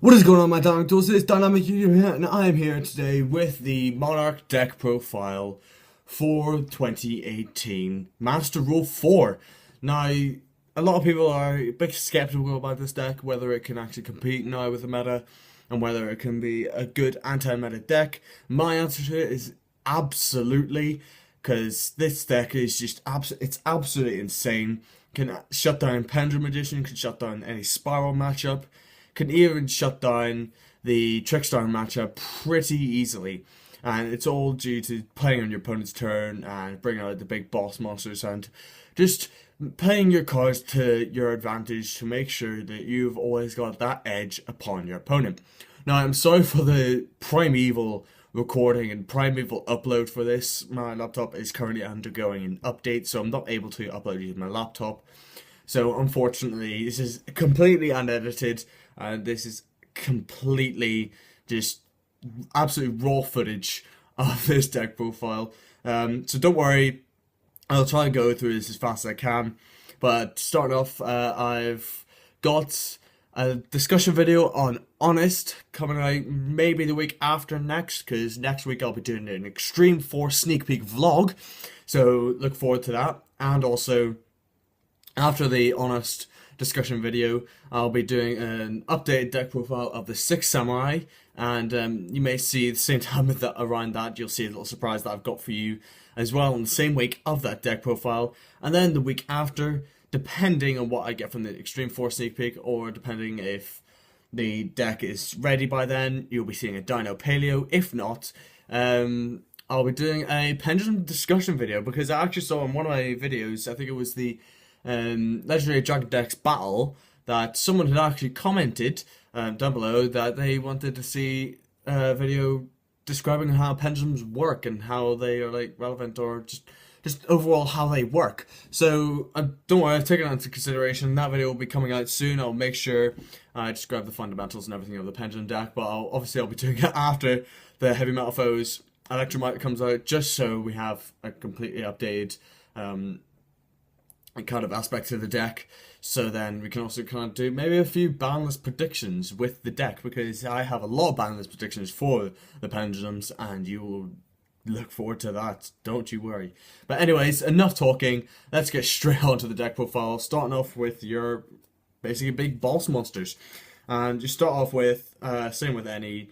What is going on, my dynamic tools? It's Dynamic YUGIOH here, and I am here today with the Monarch deck profile for 2018 Master Rule 4. Now, a lot of people are a bit skeptical about this deck, whether it can actually compete now with the meta, and whether it can be a good anti-meta deck. My answer to it is absolutely, because this deck is just it's absolutely insane. Can shut down Pendulum Magician, can shut down any Spiral matchup, can even shut down the Trickstar matchup pretty easily. And it's all due to playing on your opponent's turn and bringing out the big boss monsters and just playing your cards to your advantage to make sure that you've always got that edge upon your opponent. Now, I'm sorry for the Primeval recording and Primeval upload for this. My laptop is currently undergoing an update, so I'm not able to upload using my laptop. So unfortunately, this is completely unedited, and this is completely just absolute raw footage of this deck profile. So don't worry, I'll try and go through this as fast as I can. But starting off, I've got a discussion video on Honest coming out maybe the week after next, because next week I'll be doing an Extreme Force sneak peek vlog. So look forward to that. And also, after the Honest discussion video, I'll be doing an updated deck profile of the 6 Samurai, and you may see at the same time with that, around that, you'll see a little surprise that I've got for you as well on the same week of that deck profile. And then the week after, depending on what I get from the Extreme Force sneak peek, or depending if the deck is ready by then, you'll be seeing a Dino Paleo. If not, I'll be doing a Pendulum discussion video, because I actually saw in one of my videos, I think it was the Legendary Dragon Decks battle, that someone had actually commented down below that they wanted to see a video describing how pendulums work and how they are like relevant, or just overall how they work. So don't worry, I've taken that into consideration. That video will be coming out soon. I'll make sure I describe the fundamentals and everything of the pendulum deck, but I'll be doing it after the Heavy Metal Foes Electromite comes out, just so we have a completely updated kind of aspect to the deck. So then we can also kind of do maybe a few banless predictions with the deck, because I have a lot of banless predictions for the pendulums, and you will look forward to that, don't you worry. But anyways, enough talking, let's get straight onto the deck profile, starting off with your basically big boss monsters. And you start off with, same with any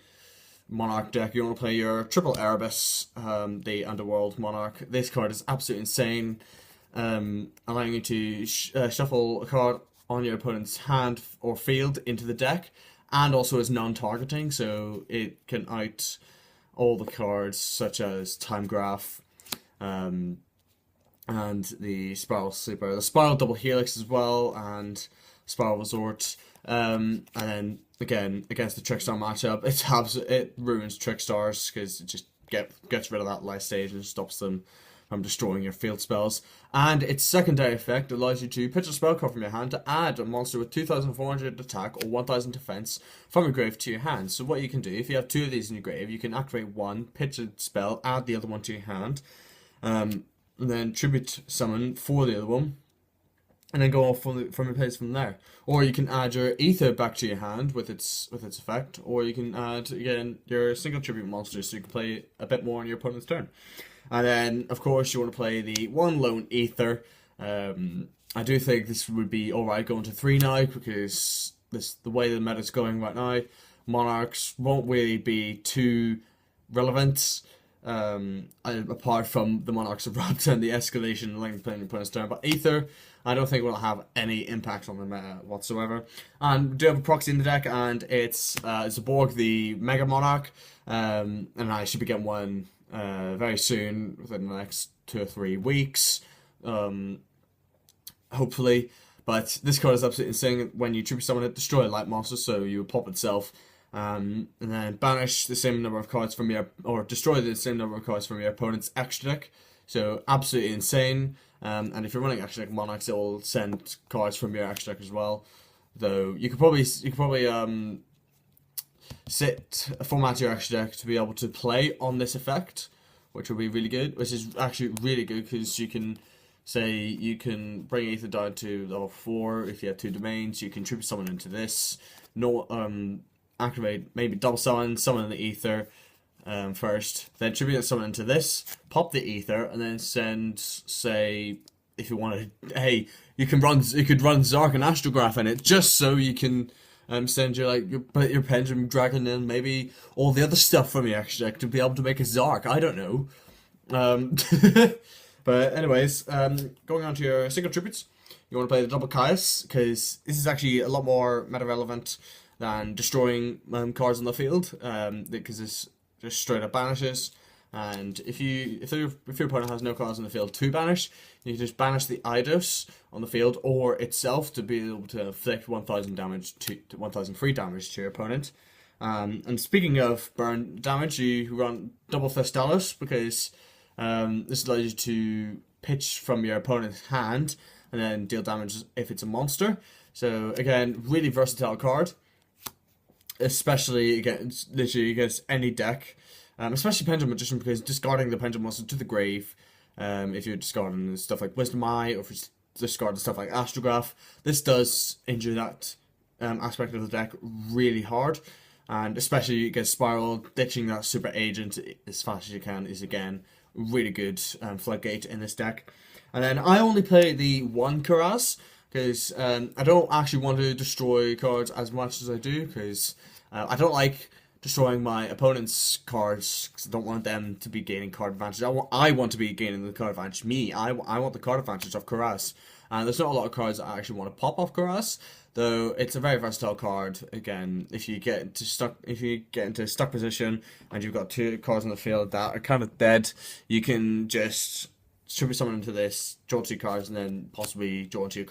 Monarch deck, you want to play your triple Erebus, the Underworld Monarch. This card is absolutely insane, allowing you to shuffle a card on your opponent's hand or field into the deck, and also is non-targeting, so it can out all the cards such as Time Graph, and the Spiral Sleeper, the Spiral Double Helix as well, and Spiral Resort. And then again against the Trickstar matchup, it ruins Trickstars, because it just gets rid of that life stage and stops them from destroying your field spells. And its secondary effect allows you to pitch a spell card from your hand to add a monster with 2,400 attack or 1,000 defense from your grave to your hand. So what you can do, if you have 2 of these in your grave, you can activate one, pitch a spell, add the other one to your hand, and then tribute summon for the other one, and then go off from your place from there. Or you can add your Ether back to your hand with its effect, or you can add again your single tribute monster, so you can play a bit more on your opponent's turn. And then, of course, you want to play the one lone Ether. I do think this would be alright going to 3 now, because the way the meta's going right now, Monarchs won't really be too relevant, apart from the Monarchs of Erupt and the escalation like playing your opponent's turn. But Ether, I don't think will have any impact on the meta whatsoever. And we do have a proxy in the deck, and it's Zaborg, the Mega Monarch, and I should be getting one very soon, within the next 2 or 3 weeks, hopefully. But this card is absolutely insane. When you tribute summon it, destroy a light monster, so you pop itself, and then banish the same number of cards from your, or destroy the same number of cards from your opponent's extra deck. So absolutely insane. And if you're running extra deck Monarchs, it will send cards from your extra deck as well. Though you could probably format your extra deck to be able to play on this effect, which will be really good. Which is actually really good, because you can say you can bring Ether down to level 4 if you have 2 domains. You can tribute someone into this. No, activate maybe double summon in the ether first, then tribute summon into this, pop the ether, and then send, say, if you wanted, hey, you could run Zark and Astrograph in it, just so you can send your Pendulum Dragon and maybe all the other stuff from your extra deck to be able to make a Zark. I don't know. But anyways, going on to your single tributes, you want to play the double Caius, because this is actually a lot more meta relevant than destroying cards on the field, because this just straight up banishes. And if your opponent has no cards on the field to banish, you can just banish the Eidos on the field or itself to be able to inflict 1,000 damage to 1,000 free damage to your opponent. And speaking of burn damage, you run double Thestalos, because this allows you to pitch from your opponent's hand and then deal damage if it's a monster. So again, really versatile card, especially against any deck. Especially Pendulum Magician, because discarding the Pendulum Monster to the grave, if you're discarding stuff like Wisdom Eye, or if you're discarding stuff like Astrograph, this does injure that aspect of the deck really hard. And especially against Spiral, ditching that Super Agent as fast as you can is, again, really good floodgate in this deck. And then I only play the one Karaz, because I don't actually want to destroy cards as much as I do, because I don't like destroying my opponent's cards, because I don't want them to be gaining card advantage. I want to be gaining the card advantage. I want the card advantage of Karaz. And there's not a lot of cards that I actually want to pop off Karaz, though it's a very versatile card. Again, if you get into stuck position and you've got two cards on the field that are kind of dead, you can just tribute someone into this, draw two cards, and then possibly draw into your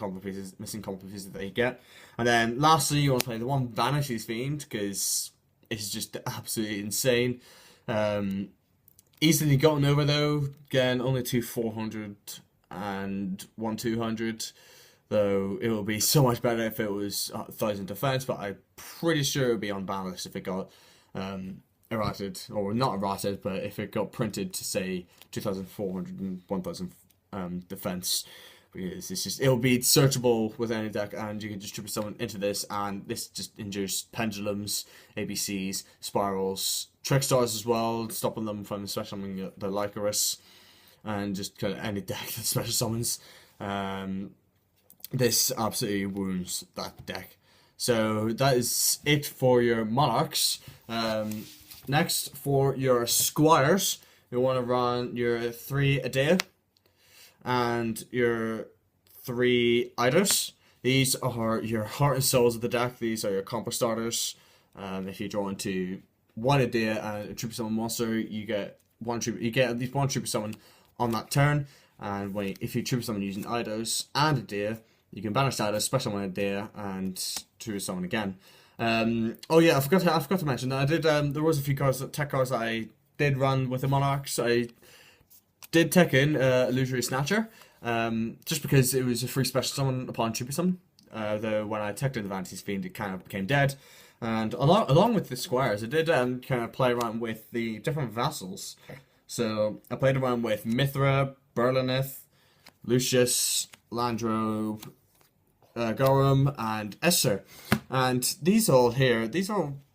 missing combo pieces that you get. And then lastly, you want to play the one Vanity's Fiend, because it's just absolutely insane. Easily gotten over though. Again, only 2 400 and 1 200. Though it would be so much better if it was 1,000 defense, but I'm pretty sure it would be unbalanced if it got errated, or not errated, but if it got printed to say 2,400 and 1,000 defense. Because it'll be searchable with any deck, and you can distribute someone into this, and this just injures pendulums, ABCs, spirals, trickstars as well, stopping them from special summoning the Lycoris, and just kind of any deck that special summons. This absolutely wounds that deck. So that is it for your Monarchs. Next, for your Squires, you want to run your 3 Adea and your 3 Eidos. These are your heart and souls of the deck. These are your combo starters. If you draw into 1 Adea and a tribute summon monster, you get at least one tribute summon on that turn. And if you tribute summon using Eidos and Adea, you can banish Eidos, special summon Adea, and tribute summon again. Oh yeah, I forgot to mention that I did. There was a few tech cards that I did run with the Monarchs. I did tech in Illusory Snatcher, just because it was a free special summon upon tribute summon. Though when I teched in the Vanity's Fiend, it kind of became dead. And along with the Squires, I did kind of play around with the different vassals. So I played around with Mithra, Berlineth, Lucius, Landrobe, Gorham, and Esther. And these all here, they're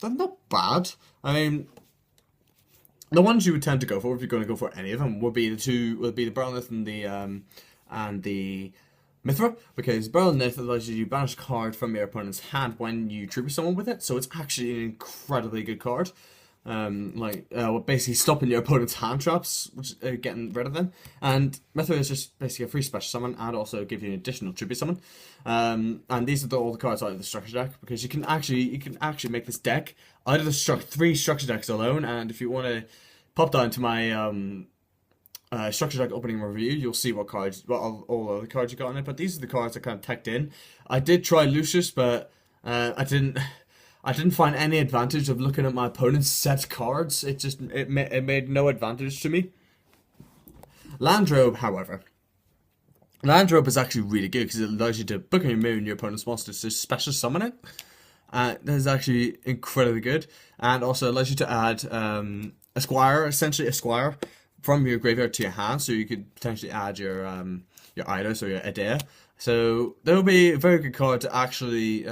not bad. I mean, the ones you would tend to go for, if you're going to go for any of them, would be the Berlineth and the Mithra, because Berlineth allows you to banish a card from your opponent's hand when you tribute someone with it, so it's actually an incredibly good card. Basically stopping your opponent's hand traps, getting rid of them. And Mithra is just basically a free special summon, and also give you an additional tribute summon. And these are all the cards out of the structure deck, because you can actually make this deck out of the 3 structure decks alone. And if you want to pop down to my structure deck opening review, you'll see what all the cards you got in it. But these are the cards that kind of teched in. I did try Lucius, but I didn't find any advantage of looking at my opponent's set cards. It made no advantage to me. Landrobe, however, is actually really good, because it allows you to book on your moon your opponent's monsters to special summon it. That is actually incredibly good, and also allows you to add a Squire, essentially a Squire, from your graveyard to your hand, so you could potentially add your Eidos or your Adea. So that would be a very good card to actually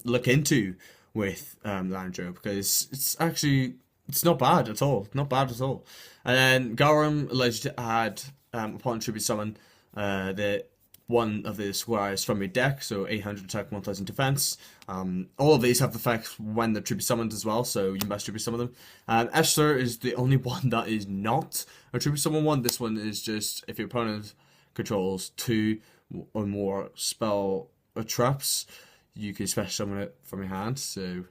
look into with Landro, because it's not bad at all. Not bad at all. And then Garum allows you to add, upon tribute summon, the one of the Squires from your deck, so 800 attack, 1000 defense. All of these have effects when the tribute summoned as well, so you must tribute summon them. Esther is the only one that is not a tribute summon one. This one is just if your opponent controls 2 or more spell or traps, you can special summon it from your hand. So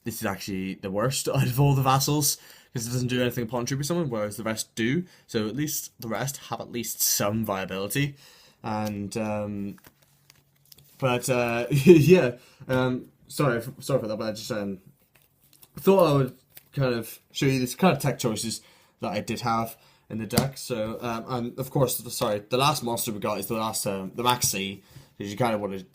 this is actually the worst out of all the vassals, because it doesn't do anything upon tribute summon, whereas the rest do. So at least the rest have at least some viability. And yeah, sorry for that, but I just thought I would kind of show you this kind of tech choices that I did have in the deck. So and of course, the last monster we got is the Maxi, because you kind of want to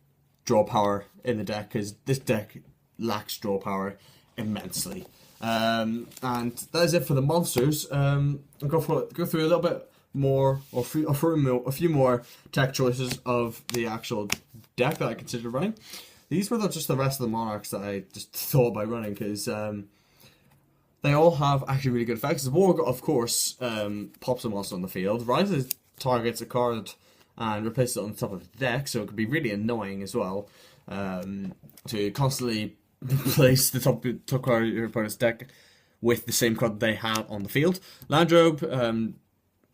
draw power in the deck, because this deck lacks draw power immensely. And that is it for the monsters. I'll go through a little bit more, or a few more tech choices of the actual deck that I considered running. These were just the rest of the Monarchs that I just thought about running, because they all have actually really good effects. The Warg, of course, pops a monster on the field, rises targets a card and replaces it on the top of the deck, so it could be really annoying as well to constantly replace the top card of your opponent's deck with the same card they have on the field. Landrobe,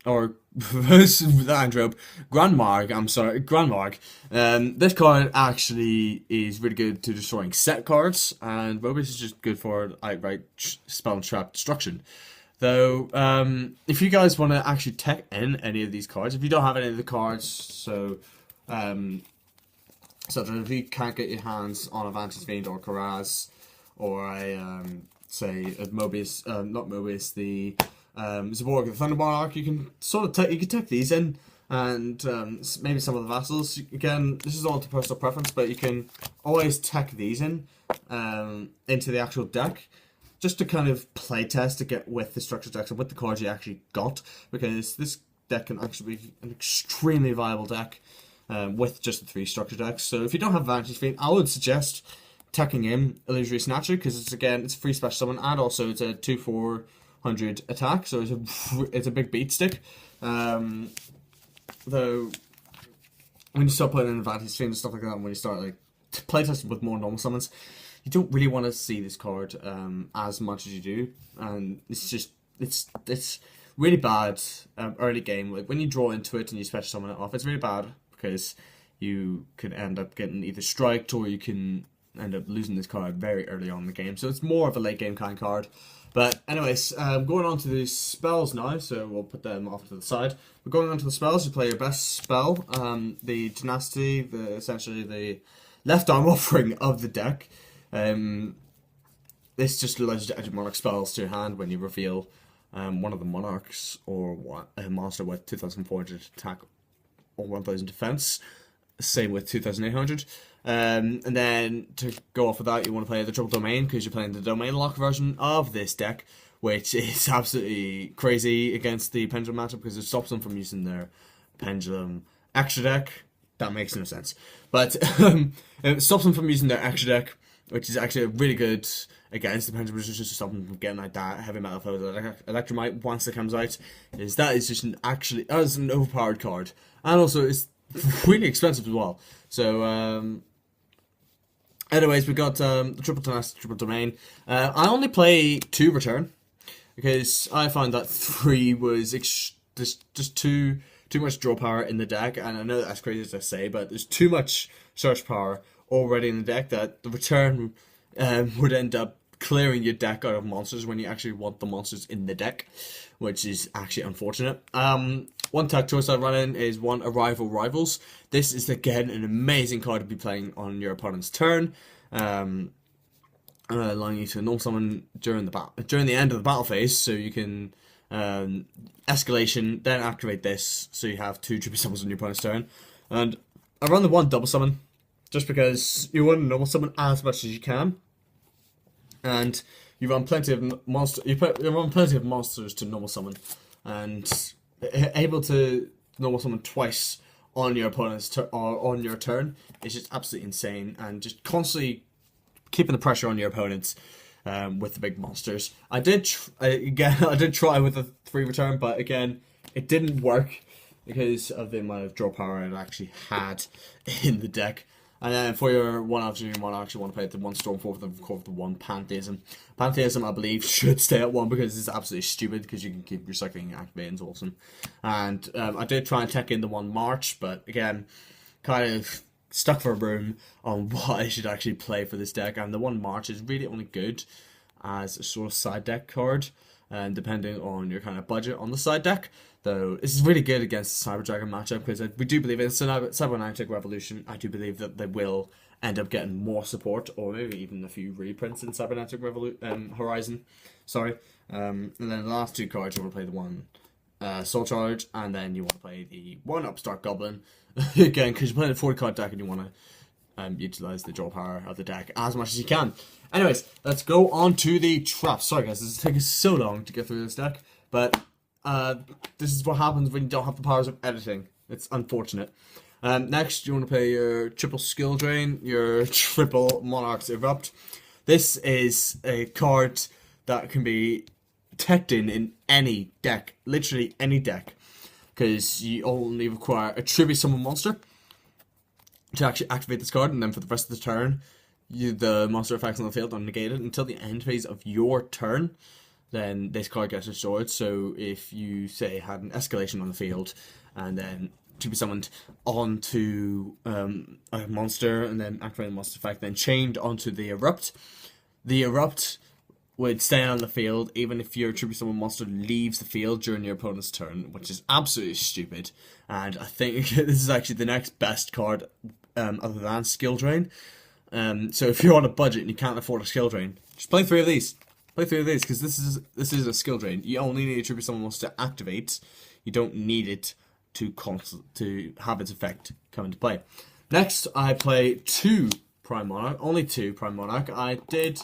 or Landrobe, Grandmarg. This card actually is really good to destroying set cards, and Mobius is just good for outright spell and trap destruction. Though, if you guys want to actually tech in any of these cards, if you don't have any of the cards, so that if you can't get your hands on a Vantage Fiend or Karaz, or a say a Mobius, not Mobius, the Zaborg, the Thunder Monarch, you can sort of tech these in, and maybe some of the vassals. Again, this is all to personal preference, but you can always tech these in into the actual deck, just to kind of play test to get with the structure decks and with the cards you actually got, because this deck can actually be an extremely viable deck with just the 3 structure decks. So if you don't have Vantage Fiend, I would suggest teching in Illusory Snatcher, because it's a free special summon, and also it's a 2/400 attack, so it's a big beat stick. Though when you start putting in Vantage Fiend and stuff like that, and when you start like playtesting with more normal summons, you don't really want to see this card as much as you do, and it's really bad early game. Like when you draw into it and you special summon it off, it's really bad, because you could end up getting either striked, or you can end up losing this card very early on in the game. So it's more of a late game kind of card. But anyways, going on to the spells now, so we'll put them off to the side. We're going on to the spells. You play your best spell, the Tenacity, essentially the left arm offering of the deck. This just allows you to add your Monarch spells to your hand when you reveal one of the Monarchs, or a monster with 2,400 attack or 1,000 defense. Same with 2,800. And then to go off of that, you want to play the Triple Domain, because you're playing the Domain Lock version of this deck, which is absolutely crazy against the Pendulum matchup, because it stops them from using their Pendulum extra deck. That makes no sense. But it stops them from using their extra deck, which is actually really good against the Pendulum Resistance, to stop them from getting like that Heavy Metal Foe, Electromite, once it comes out. That is just an overpowered card. And also, it's really expensive as well. So, anyways, we got the Triple Tenacity, Triple Domain. I only play 2 return, because I found that 3 was just too much draw power in the deck, and I know that's crazy to say, but there's too much search power already in the deck that the return would end up clearing your deck out of monsters when you actually want the monsters in the deck, which is actually unfortunate. One tech choice I run in is one Arrival Rivals. This is again an amazing card to be playing on your opponent's turn, allowing you to normal summon during the end of the battle phase, so you can escalation, then activate this, so you have 2 triple summons on your opponent's turn. And I run the 1 double summon, just because you want to normal summon as much as you can, and you run plenty of monsters to normal summon, and able to normal summon twice on your opponent's on your turn is just absolutely insane, and just constantly keeping the pressure on your opponents with the big monsters. I did try with the 3 return, but again, it didn't work because of the amount of draw power it actually had in the deck. And then for your 1 afternoon Monarch, you want to play the 1 Stormforth and of course the 1 Pantheism. Pantheism, I believe, should stay at 1 because it's absolutely stupid because you can keep recycling activations, awesome. And I did try and tech in the 1 March, but again, kind of stuck for a room on what I should actually play for this deck. And the 1 March is really only good as a sort of side deck card, and depending on your kind of budget on the side deck. Though this is really good against the Cyber Dragon matchup because we do believe it's a cybernetic revolution. I do believe that they will end up getting more support, or maybe even a few reprints in cybernetic horizon. Sorry. And then the last 2 cards, you want to play the 1 Soul Charge, and then you want to play the 1 Upstart Goblin again because you're playing a 40 card deck and you want to utilize the draw power of the deck as much as you can. Anyways, let's go on to the traps. Sorry guys, this is taking so long to get through this deck, but this is what happens when you don't have the powers of editing. It's unfortunate. Next, you want to play your triple skill drain, your triple Monarch's Erupt. This is a card that can be teched in any deck, literally any deck, because you only require a tribute summon monster to actually activate this card, and then for the rest of the turn, the monster effects on the field are negated until the end phase of your turn. Then this card gets restored. So if you say had an escalation on the field and then to be summoned onto a monster and then activate the monster effect, then chained onto the Erupt would stay on the field even if your tribute summon monster leaves the field during your opponent's turn, which is absolutely stupid. And I think this is actually the next best card other than skill drain. So if you're on a budget and you can't afford a skill drain, just play 3 of these. Play 3 of these because this is a skill drain. You only need a tribute summon monster to activate. You don't need it to have its effect come into play. Next, I play 2 Prime Monarch. Only 2 Prime Monarch. I did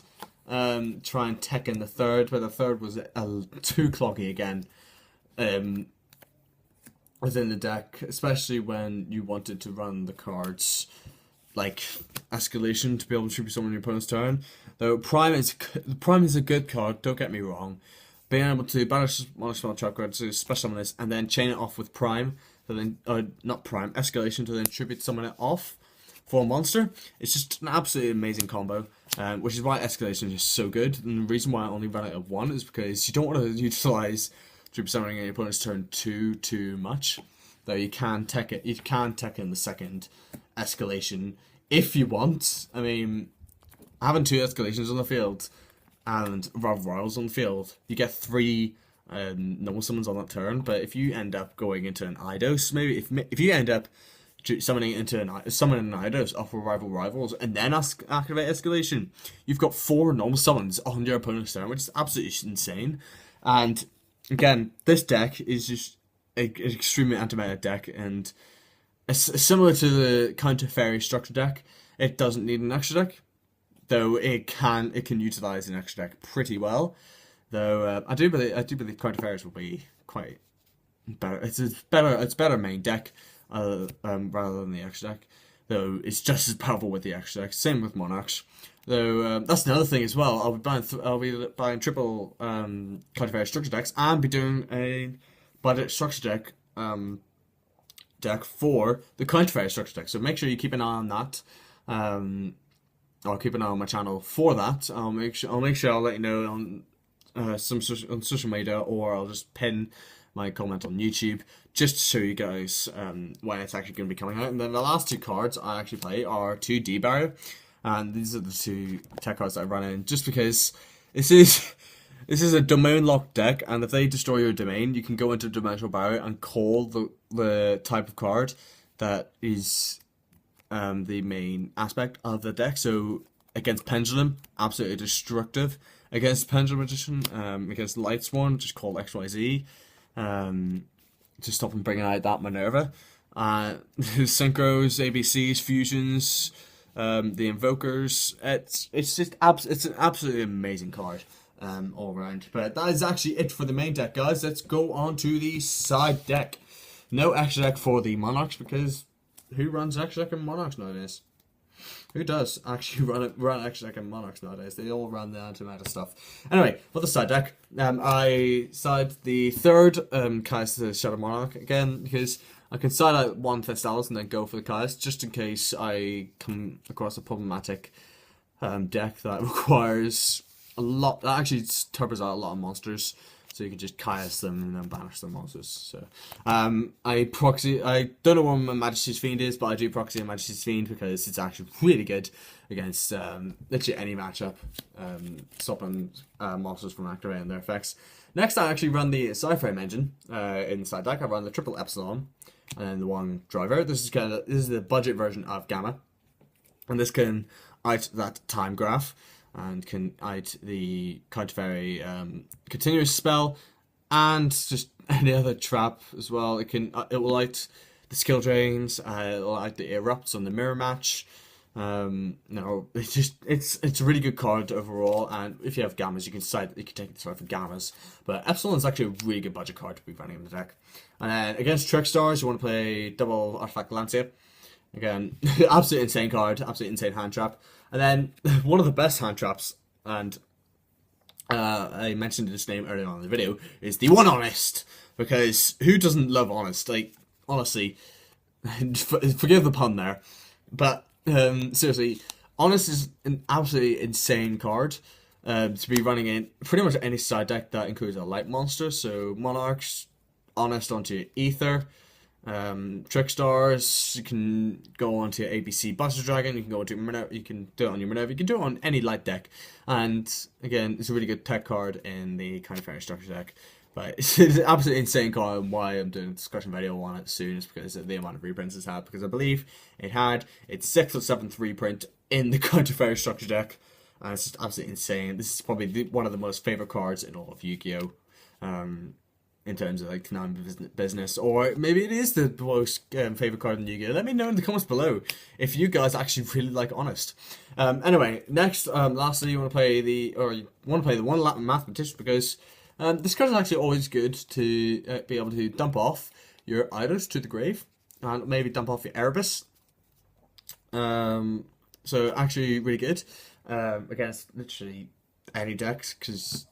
try and tech in the 3rd, but the 3rd was too cloggy again within the deck, especially when you wanted to run the cards like escalation to be able to tribute summon your opponent's turn. Though Prime is a good card, don't get me wrong. Being able to banish Monarch spell trap card to special summon this and then chain it off with Prime, so then not Prime, escalation to then tribute summon it off for a monster. It's just an absolutely amazing combo, which is why escalation is so good. And the reason why I only run it at 1 is because you don't want to utilize tribute summoning your opponent's turn too much. Though you can tech it, you can tech in the 2nd escalation if you want. I mean, having 2 escalations on the field and rivals on the field, you get 3 normal summons on that turn. But if you end up going into an Eidos, maybe if you end up summoning an Eidos off of rivals and then activate escalation, you've got 4 normal summons on your opponent's turn, which is absolutely insane. And again, this deck is just an extremely anti-meta deck, and it's similar to the counter fairy structure deck. It doesn't need an extra deck, though it can utilize an extra deck pretty well. Though I do believe counter fairies will be quite better. It's better main deck rather than the extra deck. Though it's just as powerful with the extra deck. Same with Monarchs. Though that's another thing as well. I'll be buying triple counter fairy structure decks and be doing a budget structure deck deck for the counter fairy structure deck. So make sure you keep an eye on that. I'll keep an eye on my channel for that. I'll make sure I'll let you know on on social media, or I'll just pin my comment on YouTube just to show you guys when it's actually going to be coming out. And then the last 2 cards I actually play are 2 D-Barrier, and these are the 2 tech cards that I run in just because this is a domain locked deck, and if they destroy your domain, you can go into Dimensional Barrier and call the type of card that is the main aspect of the deck. So against Pendulum, absolutely destructive. Against Pendulum Magician, against Light Sworn, just call XYZ to stop them bringing out that Minerva. Synchros, ABCs, Fusions, the Invokers. It's an absolutely amazing card all around. But that is actually it for the main deck, guys. Let's go on to the side deck. No extra deck for the Monarchs, because who runs extra deck in Monarchs nowadays? Who does actually run actually like in Monarchs nowadays? They all run the antimatter stuff. Anyway, for the side deck, I side the third Kai's the Shadow Monarch again because I can side out one Thestalis and then go for the Kai's just in case I come across a problematic deck that requires a lot. That actually turbos out a lot of monsters. So you can just Kai's them and then banish the monsters. So I proxy. I don't know what my Majesty's Fiend is, but I do proxy a Majesty's Fiend because it's actually really good against literally any matchup, stopping monsters from activating their effects. Next, I actually run the Cyframe engine in the side deck. I run the triple Epsilon and then the one driver. This is the budget version of Gamma, and this can out that time graph. And can out the Counterfairy continuous spell, and just any other trap as well. It will out the skill drains. It will out the erupts on the mirror match. No, it's a really good card overall. And if you have gammas, you can take this out for gammas. But Epsilon is actually a really good budget card to be running in the deck. And then against Trickstars, you want to play double Artifact Lancia. Again, absolutely insane card, absolutely insane hand trap. And then one of the best hand traps, and I mentioned this name earlier on in the video, is the One Honest. Because who doesn't love Honest? Like, honestly, forgive the pun there, but seriously, Honest is an absolutely insane card to be running in pretty much any side deck that includes a light monster. So Monarchs, Honest onto Ether. Trickstars, you can go on to ABC Buster Dragon, you can go into Minerva, you can do it on your Minerva, you can do it on any light deck. And again, it's a really good tech card in the kind of Fairy Structure deck. But it's an absolutely insane card, and why I'm doing a discussion video on it soon is because of the amount of reprints it's had. Because I believe it had its 6th or 7th reprint in the Counter Fairy Structure deck. And it's just absolutely insane. This is probably one of the most favorite cards in all of Yu-Gi-Oh! In terms of like business, or maybe it is the most favorite card in Yu-Gi-Oh! Let me know in the comments below if you guys actually really like Honest. Anyway, next, lastly, you want to play the One Latin Mathematician because this card is actually always good to be able to dump off your Eidos to the grave and maybe dump off your Erebus. So actually really good against literally any decks because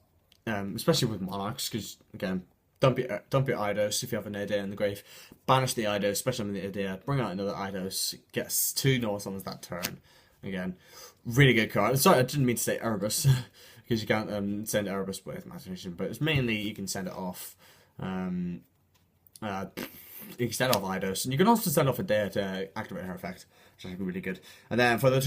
especially with Monarchs because again. Dump your Eidos if you have an Idea in the grave. Banish the Eidos, especially on the Idea. Bring out another Eidos. Gets 2 normal summons that turn. Again, really good card. Sorry, I didn't mean to say Erebus because you can't send Erebus with Imagination, but it's mainly you can send it off. You can send off Eidos, and you can also send off Idea to activate her effect, which is really good. And then for the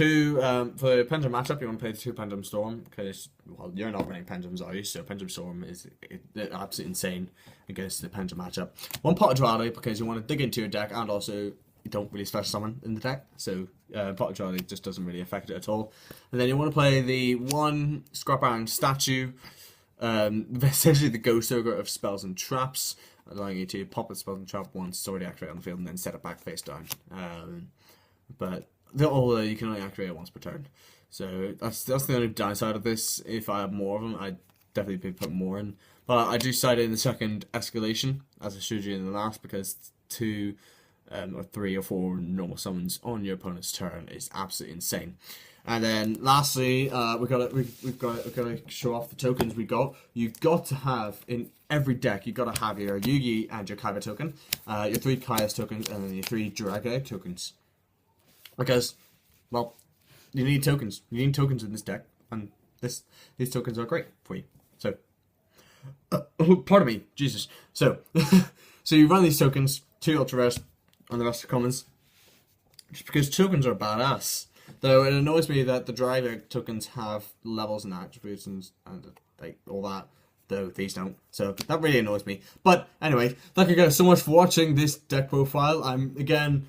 for the Pendulum matchup, you want to play the 2 Pendulum Storm because well, you're not running Pendulums, are you? So Pendulum Storm is absolutely insane against the Pendulum matchup. 1 Pot of Duality because you want to dig into your deck, and also you don't really special summon in the deck, so Pot of Duality just doesn't really affect it at all. And then you want to play the 1 Scrap Iron Statue, essentially the Ghost Ogre of spells and traps, allowing you to pop a spell and trap once it's already activated on the field and then set it back face down. But you can only activate it once per turn. So that's the only downside of this. If I have more of them, I'd definitely put more in. But I do side in the second Escalation, as I showed you in the last, because 2 or 3 or 4 normal summons on your opponent's turn is absolutely insane. And then lastly, we've got to show off the tokens we got. You've got to have in every deck. You've got to have your Yugi and your Kaiba token, your 3 Kai's tokens, and then your 3 Draga tokens. Because, well, you need tokens. You need tokens in this deck, and these tokens are great for you. So, pardon me, Jesus. So, so you run these tokens, 2 ultra rares, and the rest are commons. Just because tokens are badass. Though it annoys me that the driver tokens have levels and attributes and like all that, though these don't. So that really annoys me. But anyway, thank you guys so much for watching this deck profile. I'm again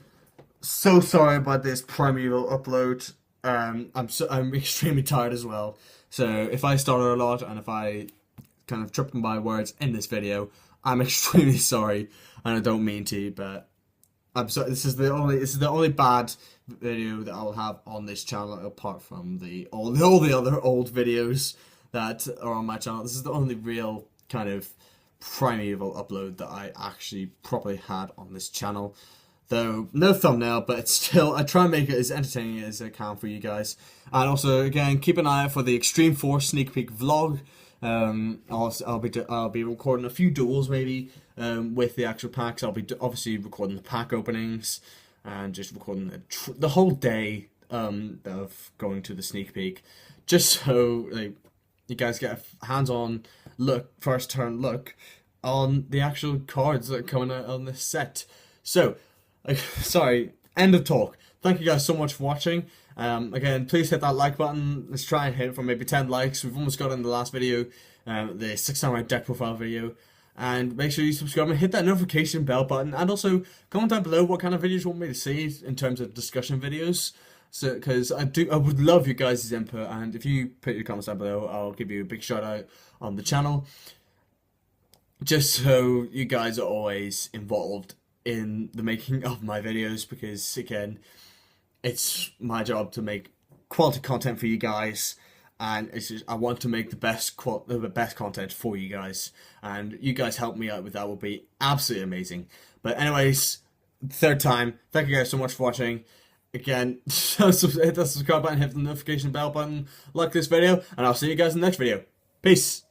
so sorry about this Primeval upload. I'm extremely tired as well. So if I stutter a lot and if I kind of trip on my words in this video, I'm extremely sorry, and I don't mean to, but I'm sorry. This is the only bad video that I'll have on this channel, apart from all the other old videos that are on my channel. This is the only real kind of Primeval upload that I actually properly had on this channel. though no thumbnail, but it's still, I try and make it as entertaining as I can for you guys. And also, again, keep an eye out for the Extreme Force sneak peek vlog. I'll be recording a few duels maybe with the actual packs. I'll be obviously recording the pack openings and just recording the whole day of going to the sneak peek, just so like you guys get a hands-on look, first turn look on the actual cards that are coming out on this set. So, sorry, end of talk. Thank you guys so much for watching. Again, please hit that like button. Let's try and hit it for maybe 10 likes. We've almost got it in the last video, the 6 Samurai deck profile video. And make sure you subscribe and hit that notification bell button. And also, comment down below what kind of videos you want me to see in terms of discussion videos. So, because I would love your guys' input. And if you put your comments down below, I'll give you a big shout out on the channel. Just so you guys are always involved in the making of my videos, because again, it's my job to make quality content for you guys, and it's just, I want to make the best content for you guys, and you guys help me out with that will be absolutely amazing. But anyways, third time, thank you guys so much for watching. Again, hit that subscribe button, hit the notification bell button, like this video, and I'll see you guys in the next video. Peace.